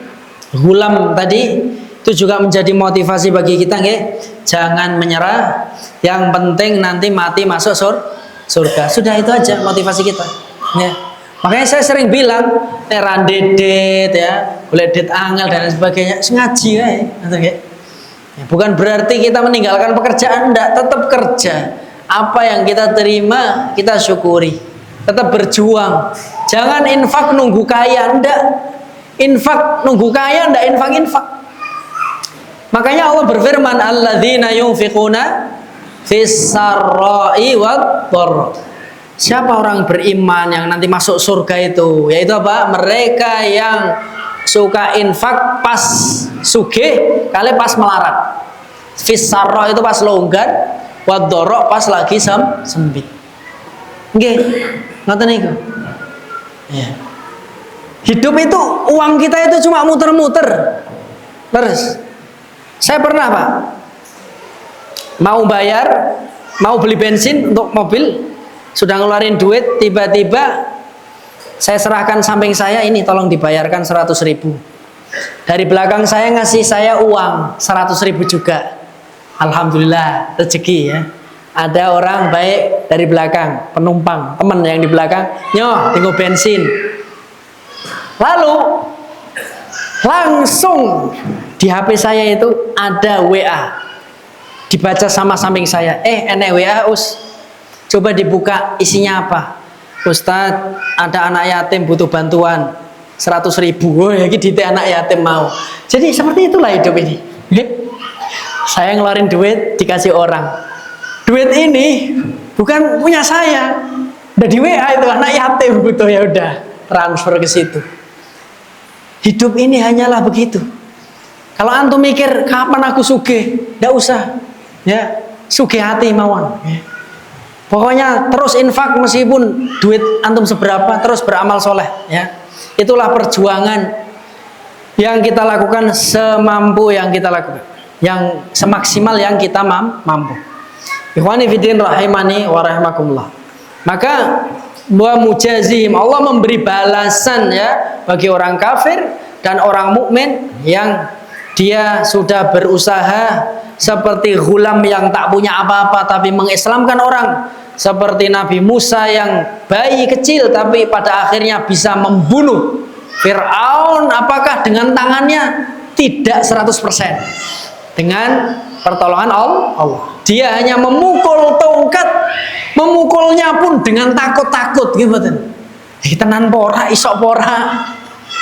Hulam tadi itu juga menjadi motivasi bagi kita, nggih. Jangan menyerah. Yang penting nanti mati masuk surga. Sudah itu aja motivasi kita. Ya. Makanya saya sering bilang, randedet ya, boleh det angel dan sebagainya, ngaji ya. Bukan berarti kita meninggalkan pekerjaan, enggak, tetap kerja. Apa yang kita terima kita syukuri. Tetap berjuang. Jangan infak nunggu kaya, enggak. Infak nunggu kaya, enggak infak. Makanya Allah berfirman, alladzina yunfiquna fis sarra'i wad dharra. Siapa orang beriman yang nanti masuk surga itu? Yaitu apa? Mereka yang suka infak pas sugih kali pas melarat. Fis sarra itu pas longgar, wad dharra pas lagi sempit. Nggih, ngoten niku. Ya. Hidup itu, uang kita itu cuma muter-muter. Terus saya pernah Pak mau bayar, mau beli bensin untuk mobil, sudah ngeluarin duit, tiba-tiba saya serahkan samping saya, ini tolong dibayarkan 100.000. Dari belakang saya ngasih saya uang 100.000 juga. Alhamdulillah, rezeki ya. Ada orang baik dari belakang, penumpang, teman yang di belakang, nyoh, tinggal bensin. Lalu langsung di HP saya itu ada WA, dibaca sama samping saya. Enek WA us, coba dibuka isinya apa? Ustadz, ada anak yatim butuh bantuan 100.000. Oh ya, gitu anak yatim mau. Jadi seperti itulah hidup ini. Saya ngeluarin duit dikasih orang. Duit ini bukan punya saya, udah di WA itu anak yatim butuh, ya udah transfer ke situ. Hidup ini hanyalah begitu. Kalau antum mikir kapan aku sugih, nggak usah, ya sugih hati mawon. Ya. Pokoknya terus infak meskipun duit antum seberapa, terus beramal soleh. Ya, itulah perjuangan yang kita lakukan semampu yang kita lakukan. yang semaksimal yang kita mampu. Ikhwani fiddin rahimani wa rahimakumullah. Maka wa mujazihim, Allah memberi balasan ya bagi orang kafir dan orang mukmin yang dia sudah berusaha seperti ghulam yang tak punya apa-apa tapi mengislamkan orang, seperti Nabi Musa yang bayi kecil tapi pada akhirnya bisa membunuh Fir'aun. Apakah dengan tangannya? Tidak 100%. Dengan pertolongan Allah. Dia hanya memukul tongkat, memukulnya pun dengan takut-takut gitu. Tenan pora, isok pora.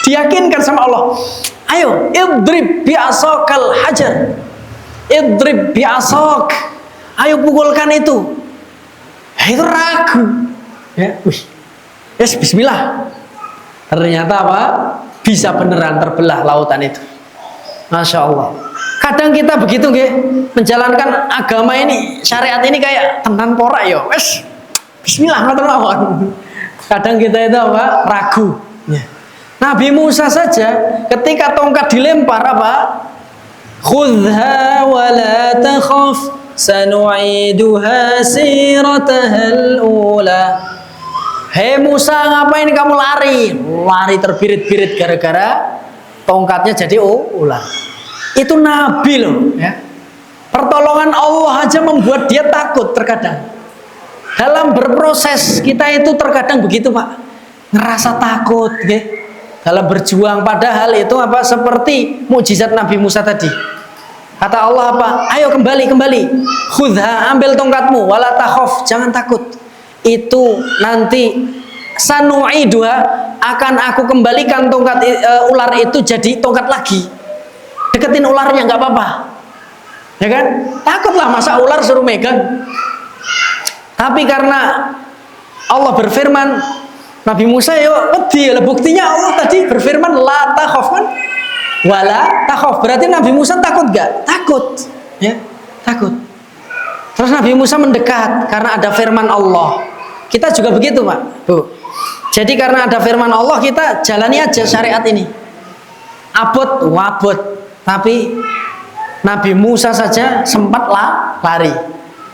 Diyakinkan sama Allah. Ayo, idrib bi'asakal hajar. Idrib bi'asak. Ayo pukulkan itu. Itu ragu. Ya, yes, bismillah. Ternyata apa? Bisa beneran terbelah lautan itu. Masya Allah. Kadang kita begitu nggih, menjalankan agama ini, syariat ini kayak tenan pora ya. Wes, bismillah ngoten mawon. Kadang kita itu apa? Ragu. Ya. Nabi Musa saja ketika tongkat dilempar apa? Khudha wa la takhaf sanu'iduha siratahal ula. Hei Musa, ngapain kamu lari? Lari terbirit-birit gara-gara tongkatnya jadi ular. Itu Nabi loh ya. Pertolongan Allah aja membuat dia takut terkadang. Dalam berproses kita itu terkadang begitu Pak, ngerasa takut ya. Dalam berjuang, padahal itu apa? Seperti mukjizat Nabi Musa tadi. Kata Allah apa? Ayo kembali. Khudha, ambil tongkatmu, wala takhaf, jangan takut. Itu nanti sanu'iduha, akan aku kembalikan tongkat ular itu jadi tongkat lagi. Deketin ularnya nggak apa-apa. Ya kan? Takutlah masa ular suruh megang. Tapi karena Allah berfirman, Nabi Musa yo wedi, buktinya Allah tadi berfirman la takhaf kan? Wala takhaf. Berarti Nabi Musa takut gak? Takut. Ya, takut. Terus Nabi Musa mendekat karena ada firman Allah. Kita juga begitu, Pak. Bu. Jadi karena ada firman Allah, kita jalani aja syariat ini. Abot wabot. Tapi Nabi Musa saja sempat lari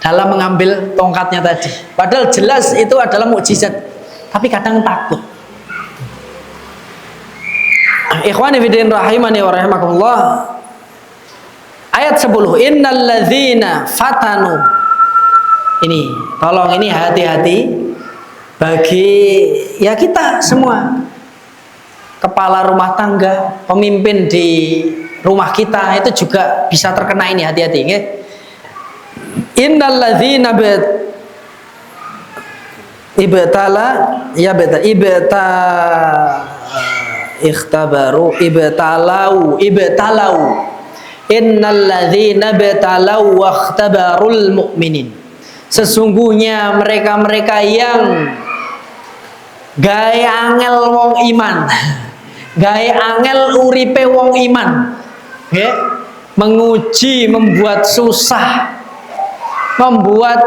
dalam mengambil tongkatnya tadi. Padahal jelas itu adalah mukjizat. Tapi kadang takut. Ikhwani fiddin rahimani wa rahimakumullah. Ayat 10. Innal ladzina fatanu. Ini, tolong ini hati-hati bagi ya kita semua. Kepala rumah tangga, pemimpin di rumah kita itu juga bisa terkena ini, hati-hati nggih. Innal ladzina ibtalau innal ladzina ibtalau wa ikhtabarul mu'minin. Sesungguhnya mereka-mereka yang gawe angel wong iman, gawe angel uripe wong iman, nggih, menguji, membuat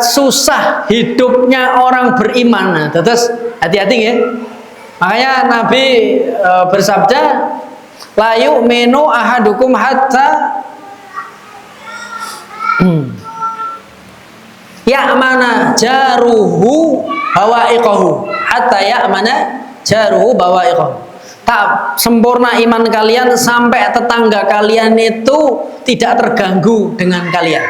susah hidupnya orang beriman. Nah, terus hati-hati ya. Makanya Nabi bersabda, la yu'minu ahadukum hatta ya'mana jaruhu bawa'iqahu hatta ya'mana jaruhu bawa'iqahu. Tak sempurna iman kalian sampai tetangga kalian itu tidak terganggu dengan kalian.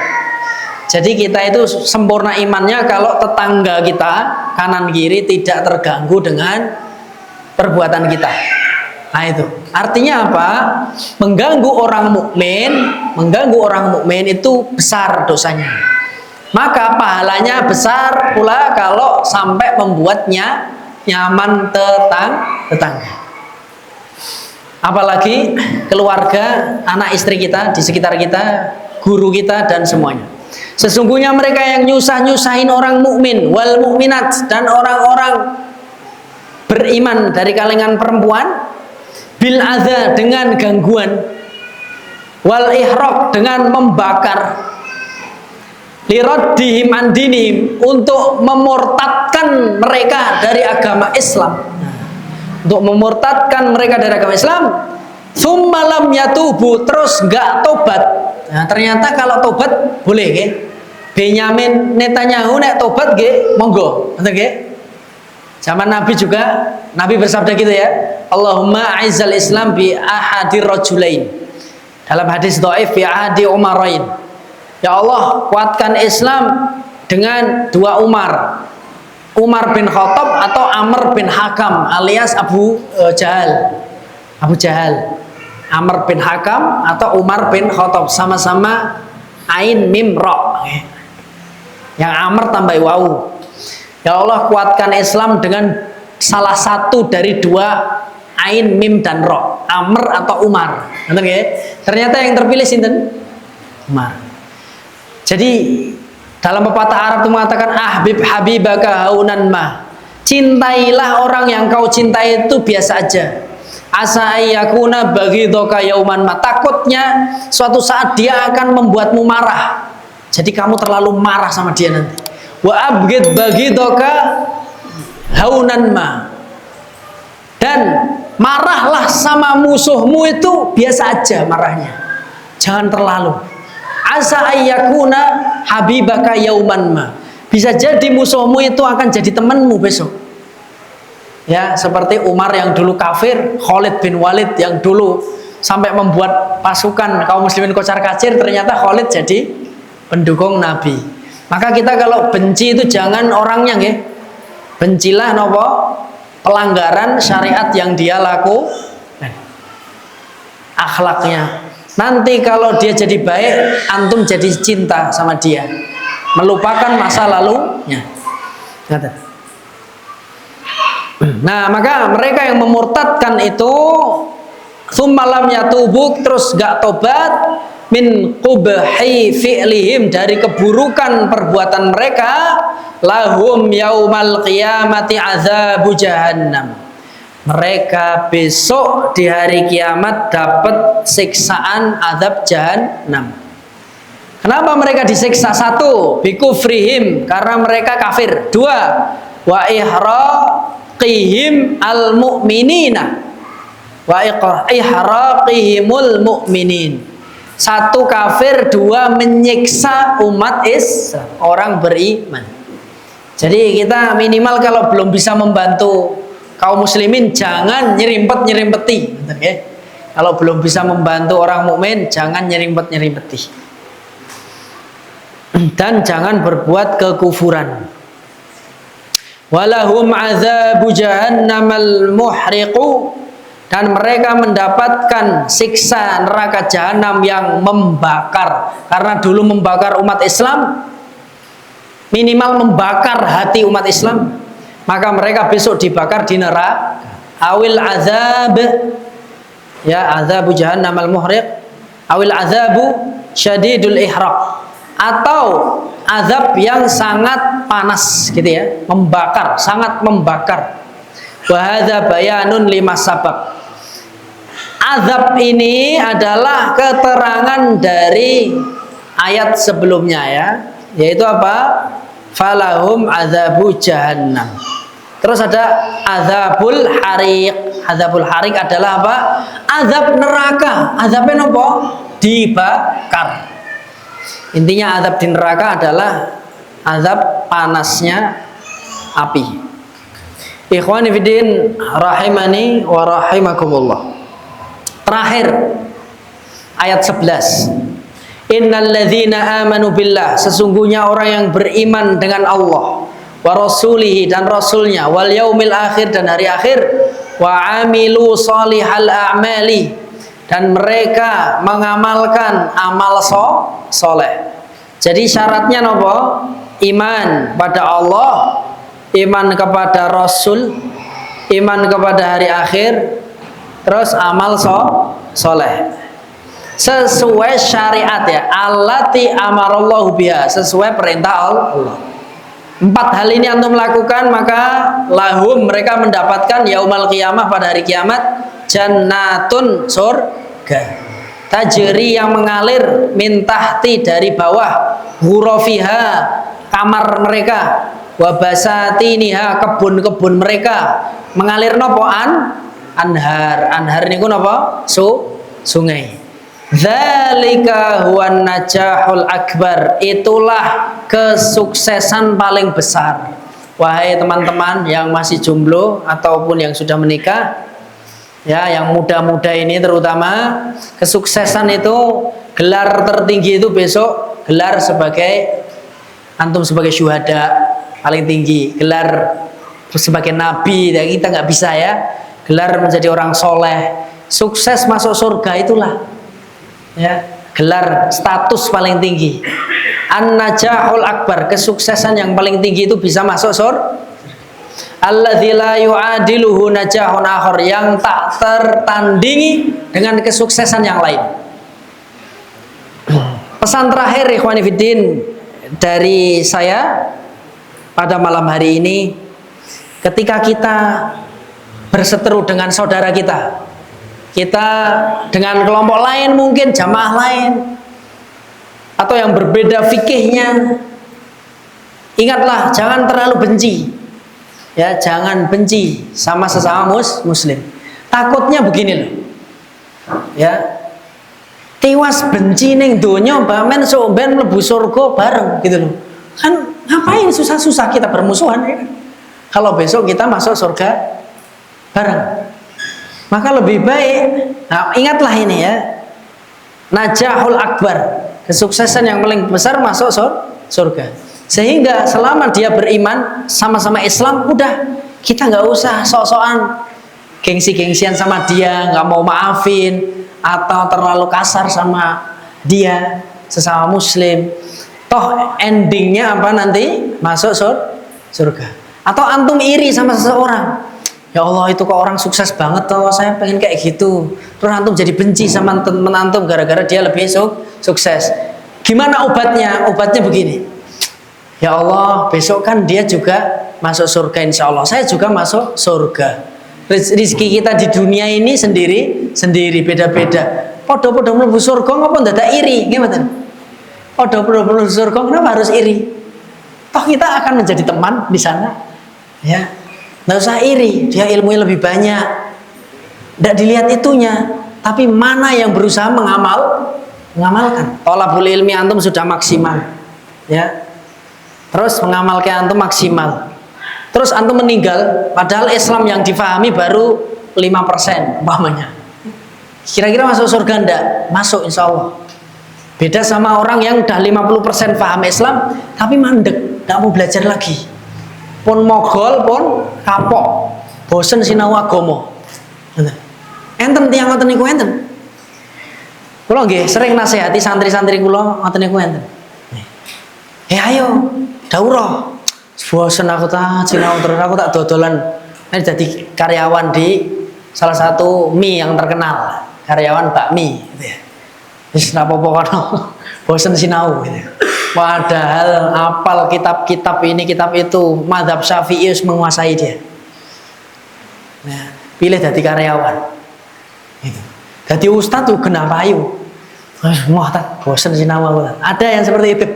Jadi kita itu sempurna imannya kalau tetangga kita kanan kiri tidak terganggu dengan perbuatan kita. Nah itu artinya apa? Mengganggu orang mukmin itu besar dosanya. Maka pahalanya besar pula kalau sampai membuatnya nyaman tetangga. Apalagi keluarga, anak istri kita di sekitar kita, guru kita dan semuanya. Sesungguhnya mereka yang nyusahin orang mukmin wal mukminat dan orang-orang beriman dari kalangan perempuan bil adza dengan gangguan wal ihraq dengan membakar liraddihim an dinihim untuk memurtadkan mereka dari agama Islam. Untuk memurtadkan mereka dari agama Islam, tsumma lam yatubu, terus enggak tobat, Nah, ternyata kalau tobat boleh nggih. Benyamin Netanyahu nek tobat nggih, monggo. Ngoten nggih. Zaman Nabi juga, Nabi bersabda gitu ya. Allahumma a'izzal Islam bi ahadir rajulain. Dalam hadis dhaif bi ahadi Umarain. Ya Allah, kuatkan Islam dengan dua Umar. Umar bin Khattab atau Amr bin Hakam alias Abu Jahal. Abu Jahal. Amr bin Hakam atau Umar bin Khattab, sama-sama ain mim ra. Yang Amr tambah wawu. Ya Allah, kuatkan Islam dengan salah satu dari dua ain mim dan ra, Amr atau Umar. Benar nggih? Ternyata yang terpilih sinten? Umar. Jadi dalam pepatah Arab itu mengatakan ahbib habibaka haunan ma. Cintailah orang yang kau cintai itu biasa aja. Asa ayyakuna baghidaka yauman ma. Takutnya suatu saat dia akan membuatmu marah. Jadi kamu terlalu marah sama dia nanti. Wa abghid baghidaka haunan ma. Dan marahlah sama musuhmu itu biasa aja marahnya. Jangan terlalu. Asa ayyakuna habibaka yauman ma. Bisa jadi musuhmu itu akan jadi temanmu besok. Ya, seperti Umar yang dulu kafir, Khalid bin Walid yang dulu sampai membuat pasukan kaum muslimin kocar-kacir, ternyata Khalid jadi pendukung Nabi. Maka kita kalau benci itu jangan orangnya nggih. Bencilah nopo? Pelanggaran syariat yang dia laku, akhlaknya. Nanti kalau dia jadi baik, antum jadi cinta sama dia, melupakan masa lalunya. Nah, maka mereka yang memurtadkan itu summalam yatubuk, terus gak tobat min qubhi fi'lihim, dari keburukan perbuatan mereka, lahum yaumal qiyamati azabu jahannam. Mereka besok di hari kiamat dapat siksaan azab jahannam. Kenapa mereka disiksa? Satu, bikufrihim, karena mereka kafir. Dua, wa ihraqihim al-mu'minina, wa ihraqihimul mu'minin. Satu, kafir. Dua, menyiksa umat Islam, orang beriman. Jadi kita minimal kalau belum bisa membantu kaum muslimin, jangan nyerimpet-nyerimpeti. Kalau belum bisa membantu orang mukmin, jangan nyerimpet-nyerimpeti. Dan jangan berbuat kekufuran. Walahum azabu jahannamal muhriqu, dan mereka mendapatkan siksa neraka jahanam yang membakar. Karena dulu membakar umat Islam, minimal membakar hati umat Islam, maka mereka besok dibakar di neraka. Awil azab, ya, azabu jahannam al muhriq, awil azabu syadidul ihraq, atau azab yang sangat panas gitu ya, membakar, sangat membakar. Wa hadza bayanun lima sabab. Azab ini adalah keterangan dari ayat sebelumnya ya, yaitu apa? Falahum azabu jahannam. Terus ada azabul hariq. Azabul hariq adalah apa? Azab neraka. Azabnya apa? Dibakar. Intinya azab di neraka adalah azab panasnya api. Ikhwani fiddin rahimani wa rahimakumullah. Terakhir ayat 11. Innal ladzina amanu billah, sesungguhnya orang yang beriman dengan Allah, wa rasulihi, dan rasulnya, wal yaumil akhir, dan hari akhir, wa amilu salihal a'mali, dan mereka mengamalkan amal soleh. Jadi syaratnya nopo? Iman pada Allah, iman kepada Rasul, iman kepada hari akhir, terus amal soleh sesuai syariat ya, allati amarallahu biha, sesuai perintah Allah. 4 hal ini antum lakukan, maka lahum, mereka mendapatkan yaumal qiyamah, pada hari kiamat, jannatun, surga, tajri, yang mengalir, min tahti, dari bawah, hurofiha, kamar mereka, wabasatiniha, kebun-kebun mereka, mengalir nopo? Anhar. Anhar niku nopo? Sungai. Dzalika huwan najahul akbar. Itulah kesuksesan paling besar. Wahai teman-teman yang masih jomblo ataupun yang sudah menikah, ya, yang muda-muda ini terutama, kesuksesan itu gelar tertinggi itu besok gelar sebagai antum sebagai syuhada paling tinggi, gelar sebagai nabi. Ya, kita nggak bisa ya, gelar menjadi orang soleh, sukses masuk surga itulah ya, gelar status paling tinggi. An-najahul akbar, kesuksesan yang paling tinggi itu bisa masuk surga. Alladzi la yu'adiluhu najahun akhar, yang tak tertandingi dengan kesuksesan yang lain. Pesan terakhir ikhwani fiddin dari saya pada malam hari ini, ketika kita berseteru dengan saudara kita dengan kelompok lain, mungkin jamaah lain atau yang berbeda fikihnya, ingatlah jangan terlalu benci. Ya, jangan benci sama sesama muslim. Takutnya begini loh. Ya. Tiwas benci ning donya bamen sok ben mlebu surga bareng gitu loh. Kan ngapain susah-susah kita bermusuhan ya? Kalau besok kita masuk surga bareng. Maka lebih baik, nah ingatlah ini ya. Najahul akbar, kesuksesan yang paling besar masuk surga. Sehingga selama dia beriman sama-sama Islam, udah kita nggak usah sok-sokan gengsi-gengsian sama dia, nggak mau maafin atau terlalu kasar sama dia sesama muslim. Toh endingnya apa nanti? Masuk surga. Atau antum iri sama seseorang, ya Allah itu kok orang sukses banget toh, saya pengen kayak gitu. Terus antum jadi benci sama teman antum gara-gara dia lebih sukses. Gimana obatnya? Obatnya begini, ya Allah besok kan dia juga masuk surga insya Allah, saya juga masuk surga. Rizki kita di dunia ini sendiri beda-beda. Podo-podo mlebu surga ngapa ndadak iri? Gimana? Podo-podo mlebu surga kenapa harus iri? Toh kita akan menjadi teman di sana. Ya. Nggak usah iri, dia ilmunya lebih banyak. Nggak dilihat itunya, tapi mana yang berusaha mengamalkan. Thalabul ilmi antum sudah maksimal. Ya. Terus mengamalkan antum maksimal. Terus antum meninggal, padahal Islam yang difahami baru 5% umpamanya. Kira-kira masuk surga enggak? Masuk insya Allah. Beda sama orang yang udah 50% paham Islam, tapi mandek, nggak mau belajar lagi. Pun mogol, pun kapok, bosen sinau agama. Enten tiang ngoten niku enten. Kula nggih sering nasihati santri-santri kula ngoten niku enten. Ayo, daurah. Bosen aku tak sinau terus, aku tak dodolan. Ini jadi karyawan di salah satu mie yang terkenal, karyawan bakmi gitu ya. Wis apa-apa kono. Bosen sinau gitu. Padahal apal kitab-kitab ini, kitab itu, mazhab Syafi'i menguasai dia. Nah, pilih jadi karyawan. Gitu. Jadi ustaz tuh kena payu. Wah, tak bosen sinau aku. Ada yang seperti itu.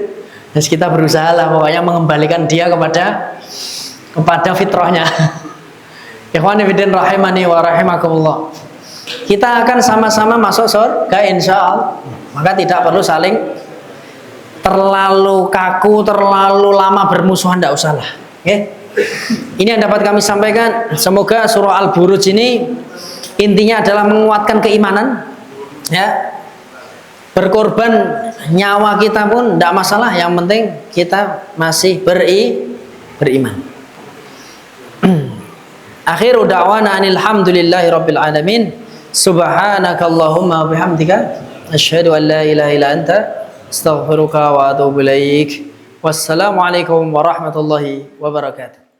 Terus kita berusaha lah pokoknya mengembalikan dia kepada fitrahnya. Ikhwani fiddin rahimani wa rahimakumullah. Kita akan sama-sama masuk surga insyaallah. Maka tidak perlu saling terlalu kaku, terlalu lama bermusuhan, tidak usah lah. Okay? Ini yang dapat kami sampaikan. Semoga surah Al-Buruj ini intinya adalah menguatkan keimanan. Ya. Berkorban nyawa kita pun tidak masalah, yang penting kita masih beriman. Akhiru da'wana alhamdulillahi rabbil alamin. Subhanakallahumma bihamdika asyhadu an la ilaha illa anta astaghfiruka wa atubu ilaik. Wassalamualaikum warahmatullahi wabarakatuh.